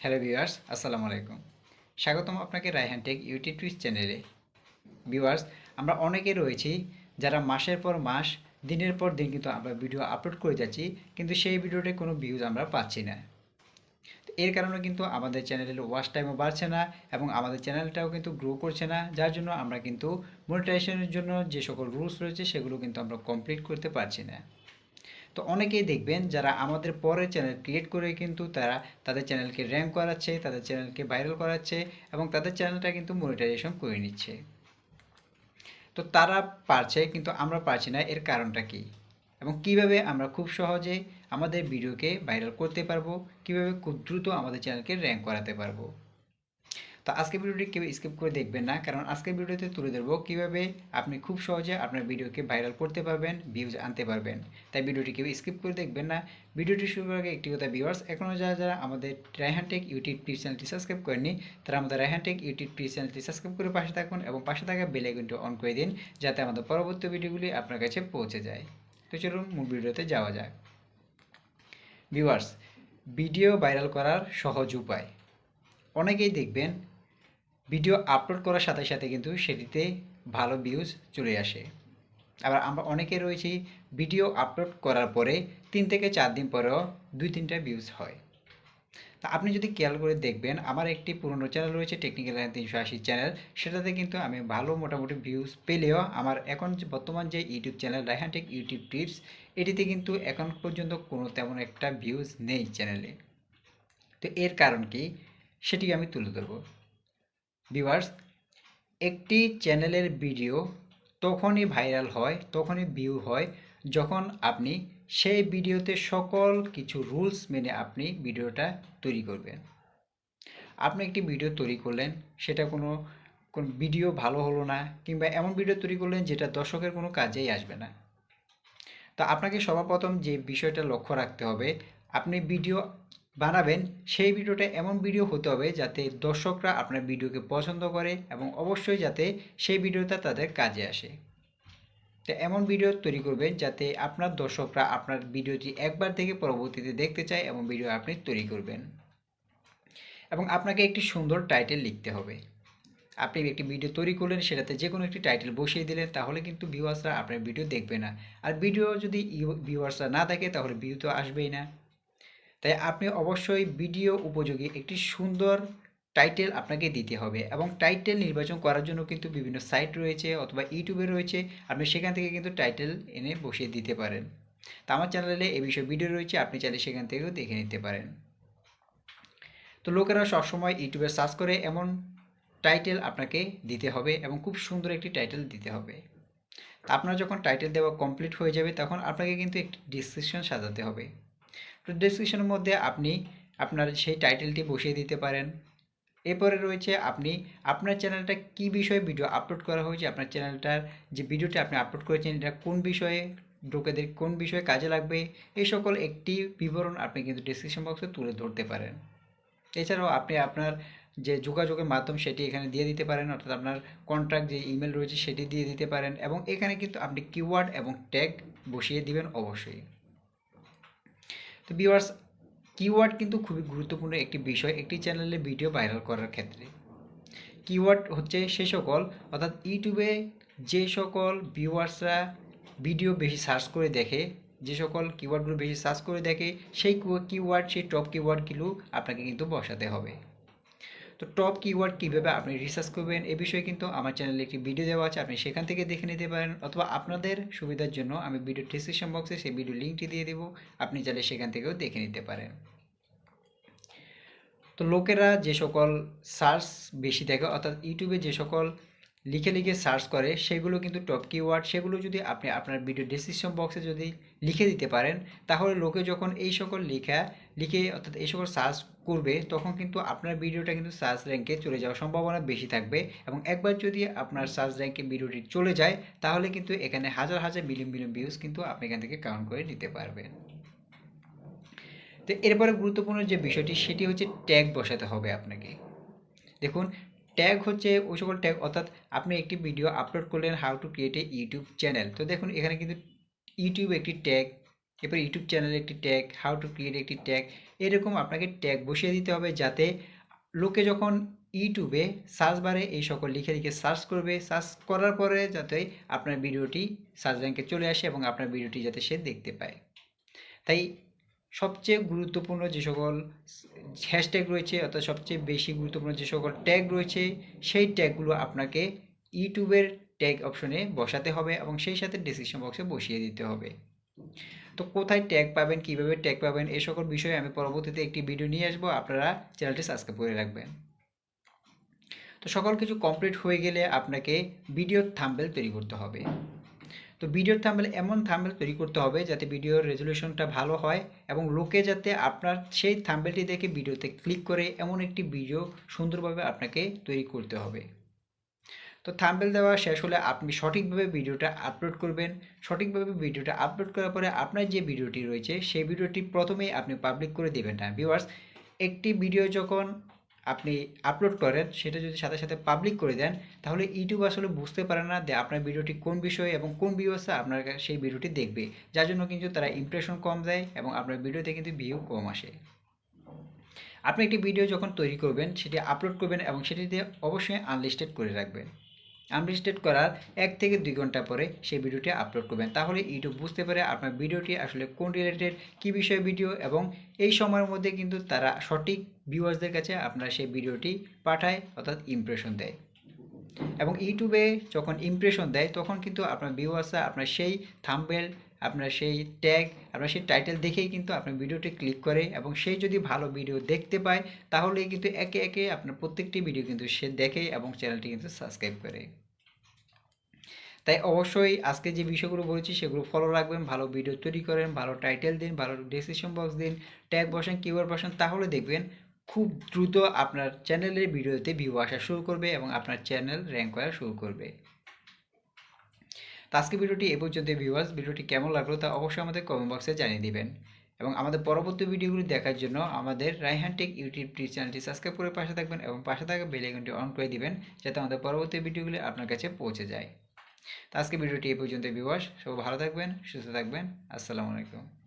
Hello viewers, আসসালামু আলাইকুম। স্বাগতম আপনাকে রায়হান টেক ইউটিউব চ্যানেলে। ভিউয়ার্স, আমরা অনেকে রয়েছি যারা মাসের পর মাস, দিনের পর দিন কিন্তু আমরা ভিডিও আপলোড করে যাচ্ছি, কিন্তু সেই ভিডিওতে কোনো ভিউজ আমরা পাচ্ছি না। তো এর কারণে কিন্তু আমাদের চ্যানেলের ওয়াচ টাইমও বাড়ছে না এবং আমাদের চ্যানেলটাও কিন্তু গ্রো করছে না, যার জন্য আমরা কিন্তু মনিটাইজেশনের জন্য যে সকল রুলস রয়েছে সেগুলো কিন্তু আমরা কমপ্লিট করতে পারছি না। তো অনেকেই দেখবেন যারা আমাদের পরে চ্যানেল ক্রিয়েট করে কিন্তু তারা তাদের চ্যানেলকে র্যাঙ্ক করাচ্ছে, তাদের চ্যানেলকে ভাইরাল করাচ্ছে এবং তাদের চ্যানেলটা কিন্তু মনিটাইজেশন করে নিচ্ছে। তো তারা পারছে কিন্তু আমরা পারছি না, এর কারণটা কি এবং কিভাবে আমরা খুব সহজে আমাদের ভিডিওকে ভাইরাল করতে পারবো, কিভাবে খুব দ্রুত আমাদের চ্যানেলকে র্যাঙ্ক করাতে পারবো। তো আজকের ভিডিওটি কেউ স্কিপ করে দেখবেন না, কারণ আজকের ভিডিওতে তুলে ধরবো কিভাবে আপনি খুব সহজে আপনার ভিডিওকে ভাইরাল করতে পারবেন, ভিউজ আনতে পারবেন। তাই ভিডিওটি কেউ স্কিপ করে দেখবেন না। ভিডিওটি শুরু করার আগে একটি কথা ভিউয়ার্স, এখনও যারা যারা আমাদের রায়হান টেক ইউটিউব চ্যানেলটি সাবস্ক্রাইব করেননি, তারা আমাদের রায়হান টেক ইউটিউব চ্যানেলটি সাবস্ক্রাইব করে পাশে থাকুন এবং পাশে থাকা বেল আইকনটি অন করে দিন, যাতে আমাদের পরবর্তী ভিডিওগুলি আপনার কাছে পৌঁছে যায়। তো চলুন মূল ভিডিওতে যাওয়া যাক। ভিউয়ার্স, ভিডিও ভাইরাল করার সহজ উপায়। অনেকেই দেখবেন ভিডিও আপলোড করার সাথে সাথে কিন্তু সেটিতে ভালো ভিউজ চলে আসে। আবার আমরা অনেকে রয়েছি ভিডিও আপলোড করার পরে 3 থেকে 4 দিন পরেও 2-3টা ভিউজ হয়। তা আপনি যদি খেয়াল করে দেখবেন, আমার একটি পুরনো চ্যানেল রয়েছে টেকনিক্যাল 380 চ্যানেল, সেটাতে কিন্তু আমি ভালো মোটামুটি ভিউজ পেলেও আমার এখন যে বর্তমান যে YouTube channel Raihan take YouTube tips, এটিতে কিন্তু এখন পর্যন্ত কোনো তেমন একটা ভিউজ নেই চ্যানেলে। তো এর কারণ কি, সেটি আমি তুলে ধরবো। ভিউয়ার্স, একটি চ্যানেলের ভিডিও তখনই ভাইরাল হয়, তখনই ভিউ হয়, যখন আপনি সেই ভিডিওতে সকল কিছু রুলস মেনে আপনি ভিডিওটা তৈরি করবেন। আপনি একটি ভিডিও তৈরি করলেন, সেটা কোন ভিডিও ভালো হলো না, কিংবা এমন ভিডিও তৈরি করলেন যেটা দর্শকের কোনো কাজেই আসবে না। তো আপনাকে সর্বপ্রথম যে বিষয়টা লক্ষ্য রাখতে হবে, আপনি ভিডিও বানাবেন, সেই ভিডিওটা এমন ভিডিও হতে হবে যাতে দর্শকরা আপনার ভিডিওকে পছন্দ করে এবং অবশ্যই যাতে সেই ভিডিওটা তাদের কাজে আসে। তো এমন ভিডিও তৈরি করবেন যাতে আপনার দর্শকরা আপনার ভিডিওটি একবার থেকে পরবর্তীতে দেখতে চায়, এমন ভিডিও আপনি তৈরি করবেন। এবং আপনাকে একটি সুন্দর টাইটেল লিখতে হবে। আপনি একটি ভিডিও তৈরি করলেন, সেটাতে যে কোনো একটি টাইটেল বসিয়ে দিলেন, তাহলে কিন্তু ভিউয়ার্সরা আপনার ভিডিও দেখবে না। আর ভিডিও যদি ভিউয়ার্সরা না থাকে তাহলে ভিউ তো আসবেই না। তাই আপনি অবশ্যই ভিডিও উপযোগী একটি সুন্দর টাইটেল আপনাকে দিতে হবে এবং টাইটেল নির্বাচন করার জন্য কিন্তু বিভিন্ন সাইট রয়েছে অথবা ইউটিউবে রয়েছে, আপনি সেখান থেকে কিন্তু টাইটেল এনে বসিয়ে দিতে পারেন। তা আমার চ্যানেলে এ বিষয়ে ভিডিও রয়েছে, আপনি চাইলে সেখান থেকেও দেখে নিতে পারেন। তো লোকেরা সবসময় ইউটিউবে সার্চ করে এমন টাইটেল আপনাকে দিতে হবে এবং খুব সুন্দর একটি টাইটেল দিতে হবে। তা আপনার যখন টাইটেল দেওয়া কমপ্লিট হয়ে যাবে, তখন আপনাকে কিন্তু একটি ডিসক্রিপশন সাজাতে হবে। তো ডেসক্রিপশনের মধ্যে আপনি আপনার সেই টাইটেলটি বসিয়ে দিতে পারেন। এরপরে রয়েছে আপনি আপনার চ্যানেলটা কী বিষয়ে ভিডিও আপলোড করা হয়েছে, আপনার চ্যানেলটার যে ভিডিওটি আপনি আপলোড করেছেন এটা কোন বিষয়ে, লোকেদের কোন বিষয়ে কাজে লাগবে, এই সকল একটি বিবরণ আপনি কিন্তু ডেসক্রিপশন বক্সে তুলে ধরতে পারেন। এছাড়াও আপনি আপনার যে যোগাযোগের মাধ্যম সেটি এখানে দিয়ে দিতে পারেন, অর্থাৎ আপনার কন্ট্যাক্ট যে ইমেল রয়েছে সেটি দিয়ে দিতে পারেন এবং এখানে কিন্তু আপনি কিওয়ার্ড এবং ট্যাগ বসিয়ে দিবেন অবশ্যই। তো ভিউয়ার্স, কিওয়ার্ড কিন্তু খুবই গুরুত্বপূর্ণ একটি বিষয় একটি চ্যানেলে ভিডিও ভাইরাল করার ক্ষেত্রে। কিওয়ার্ড হচ্ছে সে সকল, অর্থাৎ ইউটিউবে যে সকল ভিউয়ার্সরা ভিডিও বেশি সার্চ করে দেখে, যে সকল কিওয়ার্ডগুলো বেশি সার্চ করে দেখে, সেই কিওয়ার্ড, সেই টপ কিওয়ার্ডগুলো আপনাকে কিন্তু বসাতে হবে। তো টপ কিওয়ার্ড কীভাবে আপনি রিসার্চ করবেন এ বিষয়ে কিন্তু আমার চ্যানেলে একটি ভিডিও দেওয়া আছে, আপনি সেখান থেকে দেখে নিতে পারেন, অথবা আপনাদের সুবিধার জন্য আমি ভিডিও ডিসক্রিপশন বক্সে সেই ভিডিও লিঙ্কটি দিয়ে দেবো, আপনি চাইলে সেখান থেকেও দেখে নিতে পারেন। তো লোকেরা যে সকল সার্চ বেশি দেখে, অর্থাৎ ইউটিউবে যে সকল লিখে লিখে সার্চ করে সেগুলো কিন্তু টপ কিওয়ার্ড, সেগুলো যদি আপনি আপনার ভিডিও ডেসক্রিপশন বক্সে যদি লিখে দিতে পারেন, তাহলে লোকে যখন এই সকল লিখে অর্থাৎ এই সকল সার্চ করবে, তখন কিন্তু আপনার ভিডিওটা কিন্তু সার্চ র্যাঙ্কে চলে যাওয়ার সম্ভাবনা বেশি থাকবে এবং একবার যদি আপনার সার্চ র্যাঙ্কে ভিডিওটি চলে যায়, তাহলে কিন্তু এখানে হাজার হাজার মিলিয়ন মিলিয়ন ভিউজ কিন্তু আপনি এখান থেকে কাউন্ট করে নিতে পারবেন। তো এরপরে গুরুত্বপূর্ণ যে বিষয়টি সেটি হচ্ছে ট্যাগ বসাতে হবে আপনাকে। দেখুন, ট্যাগ হচ্ছে ওই সকল ট্যাগ, অর্থাৎ আপনি একটি ভিডিও আপলোড করলেন how to create a YouTube channel, তো দেখুন এখানে কিন্তু ইউটিউব একটি ট্যাগ, এরপর ইউটিউব চ্যানেল একটি ট্যাগ, হাউ টু ক্রিয়েট একটি ট্যাগ, এরকম আপনাকে ট্যাগ বসিয়ে দিতে হবে, যাতে লোকে যখন ইউটিউবে সার্চ বারে এই সকল লিখে লিখে সার্চ করবে, সার্চ করার পরে যাতে আপনার ভিডিওটি সার্চ র্যাঙ্কে চলে আসে এবং আপনার ভিডিওটি যাতে সে দেখতে পায়। তাই সবচেয়ে গুরুত্বপূর্ণ যে সকল হ্যাশট্যাগ রয়েছে, অর্থাৎ সবচেয়ে বেশি গুরুত্বপূর্ণ যে সকল ট্যাগ রয়েছে, সেই ট্যাগগুলো আপনাকে ইউটিউবের ট্যাগ অপশনে বসাতে হবে এবং সেই সাথে ডিসক্রিপশন বক্সে বসিয়ে দিতে হবে। তো কোথায় ট্যাগ পাবেন, কিভাবে ট্যাগ পাবেন, এই সকল বিষয়ে আমি পরবর্তীতে একটি ভিডিও নিয়ে আসবো, আপনারা চ্যানেলটি সাবস্ক্রাইব করে রাখবেন। তো সকল কিছু কমপ্লিট হয়ে গেলে আপনাকে ভিডিওর থাম্বনেল তৈরি করতে হবে। তো ভিডিওর থাম্বনেল এমন থাম্বনেল তৈরি করতে হবে যাতে ভিডিওর রেজলিউশনটা ভালো হয় এবং লোকে যাতে আপনার সেই থাম্বনেলটি দেখে ভিডিওতে ক্লিক করে এমন একটি ভিডিও সুন্দরভাবে আপনাকে তৈরি করতে হবে। তো থাম্বনেল দেওয়া শেষ হলে আপনি সঠিকভাবে ভিডিওটা আপলোড করবেন। সঠিকভাবে ভিডিওটা আপলোড করার পরে আপনার যে ভিডিওটি রয়েছে সেই ভিডিওটি প্রথমেই আপনি পাবলিক করে দেবেন না। ভিউয়ার্স, একটি ভিডিও যখন আপনি আপলোড করেন সেটা যদি সাথে সাথে পাবলিক করে দেন, তাহলে ইউটিউব আসলে বুঝতে পারে না যে আপনার ভিডিওটি কোন বিষয়ে এবং কোন ভিউয়ার্সরা আপনার সেই ভিডিওটি দেখবে, যার জন্য কিন্তু তারা ইমপ্রেশন কম দেয় এবং আপনার ভিডিওতে কিন্তু ভিউ কম আসে। আপনি একটি ভিডিও যখন তৈরি করবেন সেটি আপলোড করবেন এবং সেটিতে অবশ্যই আনলিস্টেড করে রাখবেন। আনলিস্টেড করার 1 থেকে 2 ঘন্টা পরে সেই ভিডিওটি আপলোড করবেন, তাহলে ইউটিউব বুঝতে পারে আপনার ভিডিওটি আসলে কোন রিলেটেড, কী বিষয়ে ভিডিও, এবং এই সময়ের মধ্যে কিন্তু তারা সঠিক ভিউয়ার্সদের কাছে আপনার সেই ভিডিওটি পাঠায়, অর্থাৎ ইমপ্রেশন দেয়। এবং ইউটিউবে যখন ইমপ্রেশন দেয় তখন কিন্তু আপনার ভিউয়ার্সরা আপনার সেই থাম্বনেল, আপনার সেই ট্যাগ, আপনার সেই টাইটেল দেখেই কিন্তু আপনার ভিডিওটি ক্লিক করে এবং সেই যদি ভালো ভিডিও দেখতে পায় তাহলেই কিন্তু একে একে আপনার প্রত্যেকটি ভিডিও কিন্তু সে দেখে এবং চ্যানেলটি কিন্তু সাবস্ক্রাইব করে। তাই অবশ্যই আজকে যে বিষয়গুলো বলেছি সেগুলো ফলো রাখবেন, ভালো ভিডিও তৈরি করেন, ভালো টাইটেল দিন, ভালো ডেসক্রিপশন বক্স দিন, ট্যাগ বসান, কিওয়ার্ড বসান, তাহলে দেখবেন খুব দ্রুত আপনার চ্যানেলের ভিডিওতে ভিউ আসা শুরু করবে এবং আপনার চ্যানেল র্যাঙ্ক করা শুরু করবে। তো আজকে ভিডিওটি এ পর্যন্ত। ভিউয়ার্স, ভিডিওটি কেমন লাগলো তা অবশ্যই আমাদের কমেন্ট বক্সে জানিয়ে দিবেন এবং আমাদের পরবর্তী ভিডিওগুলি দেখার জন্য আমাদের রায়হান টেক ইউটিউব চ্যানেলটি সাবস্ক্রাইব করে পাশে থাকবেন এবং পাশে থাকা বেল আইকনটি অন করে দিবেন যাতে আমাদের পরবর্তী ভিডিওগুলি আপনার কাছে পৌঁছে যায়। তো আজকে ভিডিওটি এই পর্যন্ত ভিউয়ার্স, সবাই ভালো থাকবেন, সুস্থ থাকবেন। আসসালামু আলাইকুম।